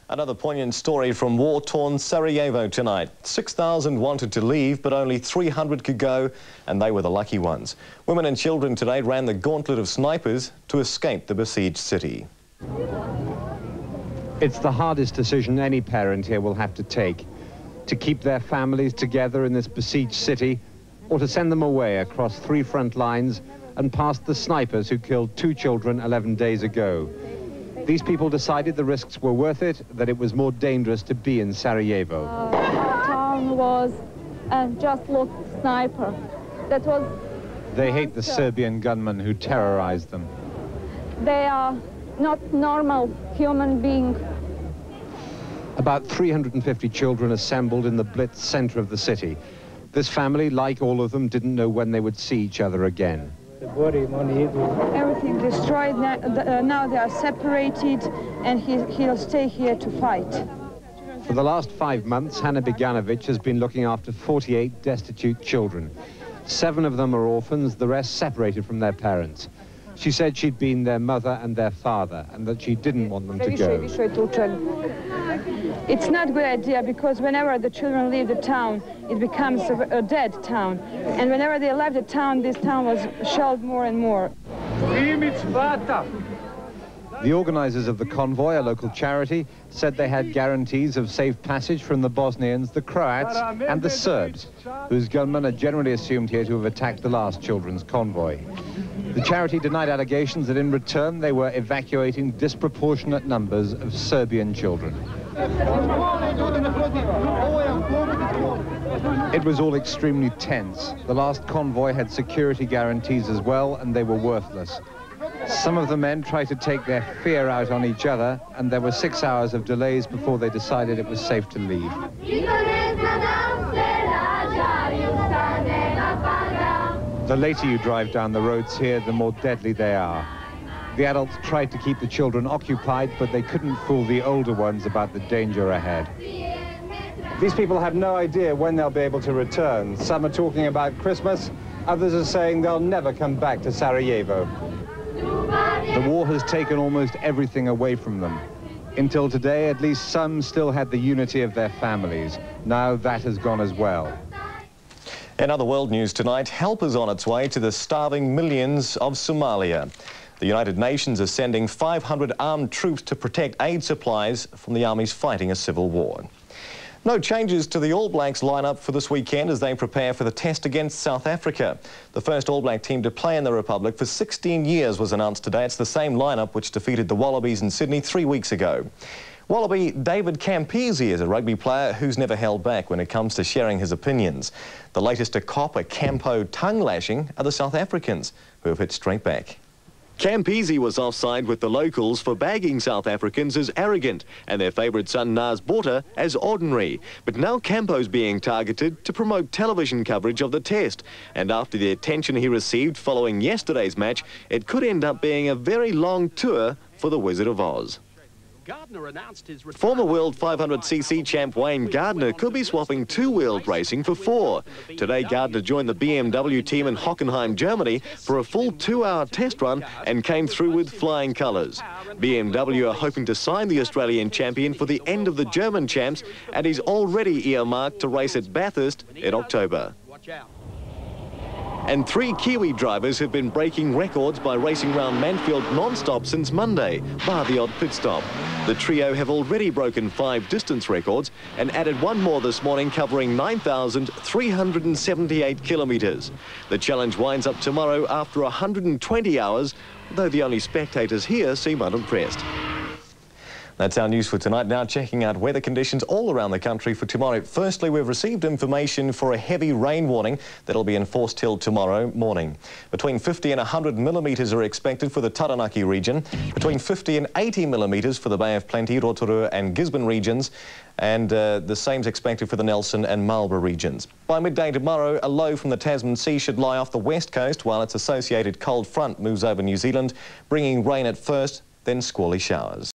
Another poignant story from war-torn Sarajevo tonight. 6,000 wanted to leave, but only 300 could go, and they were the lucky ones. Women and children today ran the gauntlet of snipers to escape the besieged city. It's the hardest decision any parent here will have to take. To keep their families together in this besieged city, or to send them away across 3 front lines and past the snipers who killed 2 children 11 days ago. These people decided the risks were worth it, that it was more dangerous to be in Sarajevo. Our town was just looked sniper. That was... They hate the Serbian gunmen who terrorized them. They are not normal human beings. About 350 children assembled in the Blitz center of the city. This family, like all of them, didn't know when they would see each other again. Everything destroyed, now they are separated, and he'll stay here to fight. For the last 5 months, Hannah Beganovic has been looking after 48 destitute children. 7 of them are orphans, the rest separated from their parents. She said she'd been their mother and their father, and that she didn't want them to go. It's not a good idea, because whenever the children leave the town, it becomes a dead town. And whenever they left the town, this town was shelled more and more. The organizers of the convoy, a local charity, said they had guarantees of safe passage from the Bosnians, the Croats and the Serbs, whose gunmen are generally assumed here to have attacked the last children's convoy. The charity denied allegations that in return they were evacuating disproportionate numbers of Serbian children. It was all extremely tense. The last convoy had security guarantees as well, and they were worthless. Some of the men tried to take their fear out on each other, and there were 6 hours of delays before they decided it was safe to leave. The later you drive down the roads here, the more deadly they are. The adults tried to keep the children occupied, but they couldn't fool the older ones about the danger ahead. These people have no idea when they'll be able to return. Some are talking about Christmas, others are saying they'll never come back to Sarajevo. The war has taken almost everything away from them. Until today, at least some still had the unity of their families. Now that has gone as well. In other world news tonight, help is on its way to the starving millions of Somalia. The United Nations is sending 500 armed troops to protect aid supplies from the armies fighting a civil war. No changes to the All Blacks lineup for this weekend as they prepare for the test against South Africa. The first All Black team to play in the Republic for 16 years was announced today. It's the same lineup which defeated the Wallabies in Sydney 3 weeks ago. Wallaby David Campese is a rugby player who's never held back when it comes to sharing his opinions. The latest to cop a Campo tongue lashing are the South Africans, who have hit straight back. Campese was offside with the locals for bagging South Africans as arrogant and their favourite son Nas Botha as ordinary. But now Campo's being targeted to promote television coverage of the test. And after the attention he received following yesterday's match, it could end up being a very long tour for the Wizard of Oz. Former World 500cc champ Wayne Gardner could be swapping 2-wheeled racing for 4. Today Gardner joined the BMW team in Hockenheim, Germany for a full 2-hour test run and came through with flying colours. BMW are hoping to sign the Australian champion for the end of the German champs, and he's already earmarked to race at Bathurst in October. And 3 Kiwi drivers have been breaking records by racing round Mansfield non-stop since Monday, bar the odd pit stop. The trio have already broken 5 distance records and added 1 more this morning, covering 9,378 kilometres. The challenge winds up tomorrow after 120 hours, though the only spectators here seem unimpressed. That's our news for tonight. Now checking out weather conditions all around the country for tomorrow. Firstly, we've received information for a heavy rain warning that'll be enforced till tomorrow morning. Between 50 and 100 millimetres are expected for the Taranaki region, between 50 and 80 millimetres for the Bay of Plenty, Rotorua and Gisborne regions, and the same's expected for the Nelson and Marlborough regions. By midday tomorrow, a low from the Tasman Sea should lie off the west coast while its associated cold front moves over New Zealand, bringing rain at first, then squally showers.